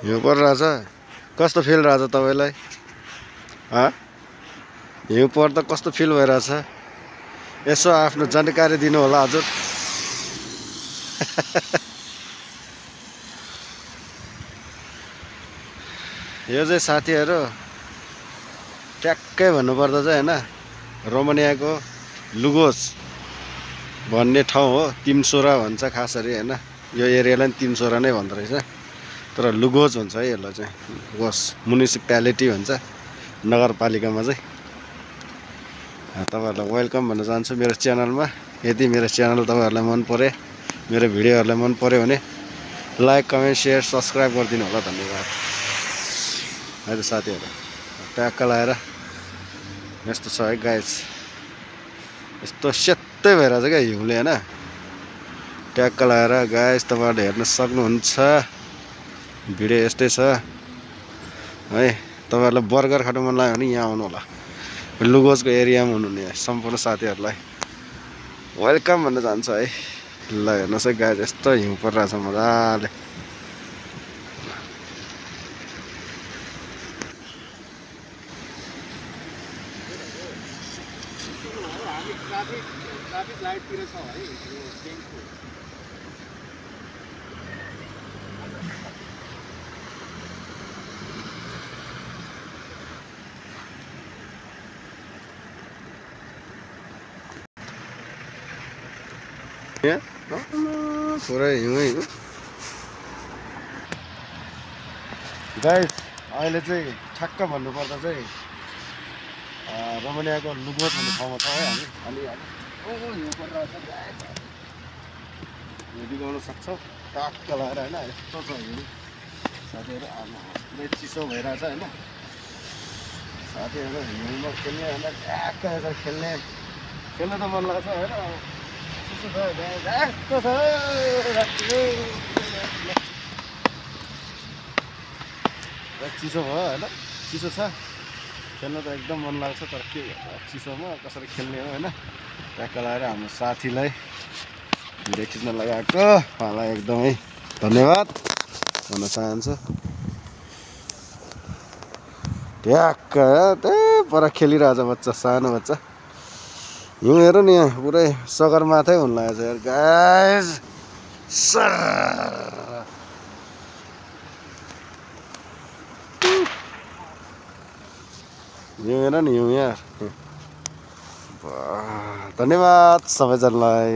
हिउँ परिरहेछ कस्तो फिल रहेछ तपाईलाई हिउँ पर्दा कस्तो फिल भइरहेछ यसो आफ्नो जानकारी दिनु होला हजुर यो चाहिँ साथीहरु ट्याक्कै भन्नुपर्दा चाहिँ हैन रोमानियाको लुगोस भन्ने ठाउँ हो तिमसोरा भन्छ खासरी हैन यो एरियालाई तिमसोरा नै भन्दो रहेछ तर लुगोस भन्छ है यसलाई चाहिँ लुगोस म्युनिसिपालिटी भन्छ नगरपालिकामा चाहिँ तपाईहरुलाई वेलकम भन्न चाहन्छु मेरो च्यानलमा यदि मेरो च्यानल तपाईहरुलाई मन पर्यो मेरो भिडियोहरुलाई मन पर्यो भने लाइक कमेन्ट शेयर सब्स्क्राइब गरिदिनु होला धन्यवाद है त साथीहरु ट्याक्क लाएर यस्तो छ है गाइस यस्तो सेतै भइरहेछ क्या हिउँले हैन ट्याक्क लाएर गाइस तपाईहरुले हेर्न सक्नुहुन्छ भिडियो यस्तै छ है तपाईहरुलाई बर्गर खानु मन लाग्यो भने यहाँ आउनु होला लुगोसको एरियामा हुनुहुने सम्पूर्ण साथीहरुलाई वेलकम भन्न चाहन्छु है ल हेर्नुस् है गाइस यस्तो हिउँ परिरहेछ मजाले ट्राफिक लाइटतिर छ है यो ट्रेनको पुरै हिउँ गाइस अहिले चाहिँ ठ्याक्क भन्नुपर्दा चाहिँ रोमानियाको लुगोस भन्ने ठाउँमा छ है हामी अलि हिउँ परिरहेछ गाइस देखाउन सक्छौँ ट्याक्क लगाएर हैन यस्तो छ हिउँ साथीहरु पुरै चिसो भइरहेछ हैन साथीहरु हिउँमा खेल्ने हैन ट्याक्क यसरी खेल्न त मन लाग्छ हैन चिसो भयो हैन चिसो छ खेल्न त एकदम मन लाग्छ तर के चिसोमा कसरी खेल्ने हो हैन ट्याक्क लगाएर हाम्रो साथीलाई भिडियो खिच्न लगाएको उहाँलाई एकदमै धन्यवाद भन्न चाहन्छु ट्याक्क पर खेलिरहेछ बच्चा सानो बच्चा हिउँ हेर नि यहाँ पुरै सगरमाथै हुन लागेछ यार गाइस हिउँ हेर नि हिउँ यार धन्यवाद सबैजनालाई।